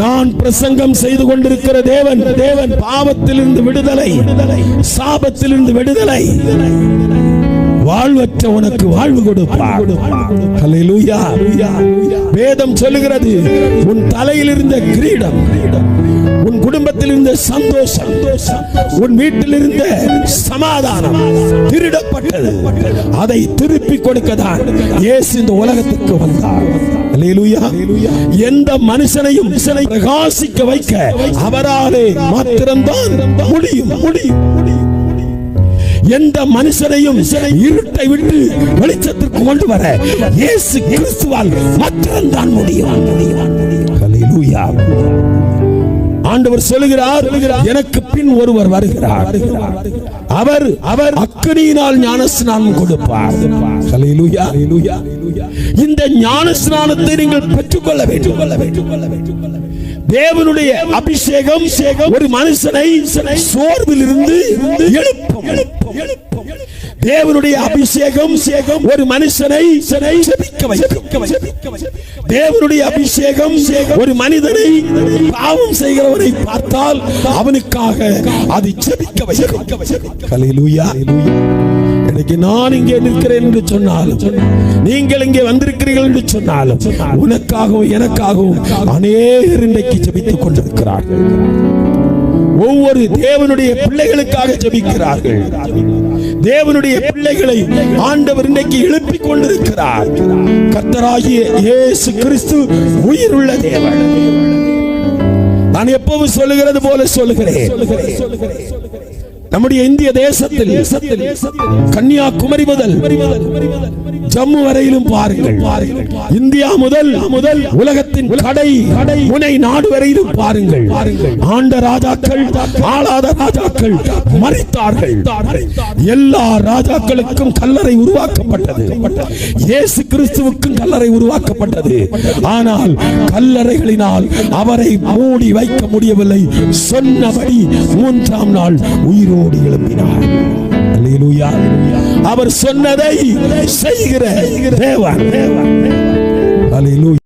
நான் பிரசங்கம் செய்து கொண்டிருக்கிற தேவன் பாவத்திலிருந்து விடுதலை, சாபத்திலிருந்து விடுதலை, வாழ்வற்ற உனக்கு வாழ்வு கொடுப்பார். ஹல்லேலூயா. வேதம் சொல்லுகிறது, உன் தலையில் இருந்த கிரீடம், உன் குடும்பத்தில் இருந்த சந்தோஷம், உன் வீட்டில் இருந்த சமாதானம் திருடப்பட்டது. அதை திருப்பி கொடுக்கதான் இயேசு இந்த உலகத்துக்கு வந்தார். ஹல்லேலூயா. எந்த மனுஷனையும் பிரகாசிக்க வைக்க அவராலே மாத்திரம்தான் முடியும். எந்த மனுஷனையும் இருட்டை விட்டு வெளிச்சத்திற்கு கொண்டு வர இயேசு கிறிஸ்துவால் மாத்திரம்தான் முடியும். ஹல்லேலூயா. ஆண்டவர் சொல்லுகிறார், எனக்கு பின் ஒருவர் வருகிறார், அவர் அக்கினியினால் ஞானஸ்நானம் கொடுப்பார். ஹல்லேலூயா. இந்த ஞானஸ்நானத்தை நீங்கள் பெற்றுக்கொள்ள வேண்டும். தேவனுடைய அபிஷேகம் ஒரு மனுஷனை சோர்வில் இருந்து எழுப்பும். தேவனுடைய அபிஷேகம் ஒரு மனுஷனை ஜெபிக்க வைக்கும். தேவனுடைய அபிஷேகம் ஒரு மனிதனை பாவம் செய்கிறவனை பார்த்தால் அவனுக்காக அதை ஜெபிக்க வைக்கும். ஹல்லேலூயா. இன்னைக்கு நான் இங்கே நிற்கிறேன் என்று சொன்னாலும், நீங்கள் இங்கே வந்திருக்கிறீர்கள் என்று சொன்னாலும், உனக்காகவும் எனக்காகவும் அநேகர் இன்றைக்கு ஜெபித்துக் கொண்டிருக்கிறார்கள். ஒவ்வொரு தேவனுடைய பிள்ளைகளுக்காக ஜெபிக்கிறார்கள். தேவனுடைய பிள்ளைகளை ஆண்டவர் இன்றைக்கு எழுப்பிக் கொண்டிருக்கிறார். கர்த்தராகிய இயேசு கிறிஸ்து உயிருள்ள தேவன். நான் எப்பவும் சொல்லுகிறது போல சொல்லுகிறேன், நம்முடைய இந்திய தேசத்தில் கன்னியாகுமரி முதல் ஜம்மு வரையிலும் பாருங்கள், இந்தியா முதல் உலகத்தின் கடை முனை நாடு வரையிலும் பாருங்கள், ஆண்ட ராஜாக்கள், ஆளாத ராஜாக்கள் மரித்தார்கள். எல்லா ராஜாக்களுக்கும் கல்லறை உருவாக்கப்பட்டது. இயேசு கிறிஸ்துவுக்கும் கல்லறை உருவாக்கப்பட்டது. ஆனால் கல்லறைகளினால் அவரை மூடி வைக்க முடியவில்லை. சொன்னபடி 3ஆம் நாள் உயிரோடு எழுப்பினார். அல்லேலூயா. அவர் சொன்னதை செய்கிற தேவன். அல்லேலூயா.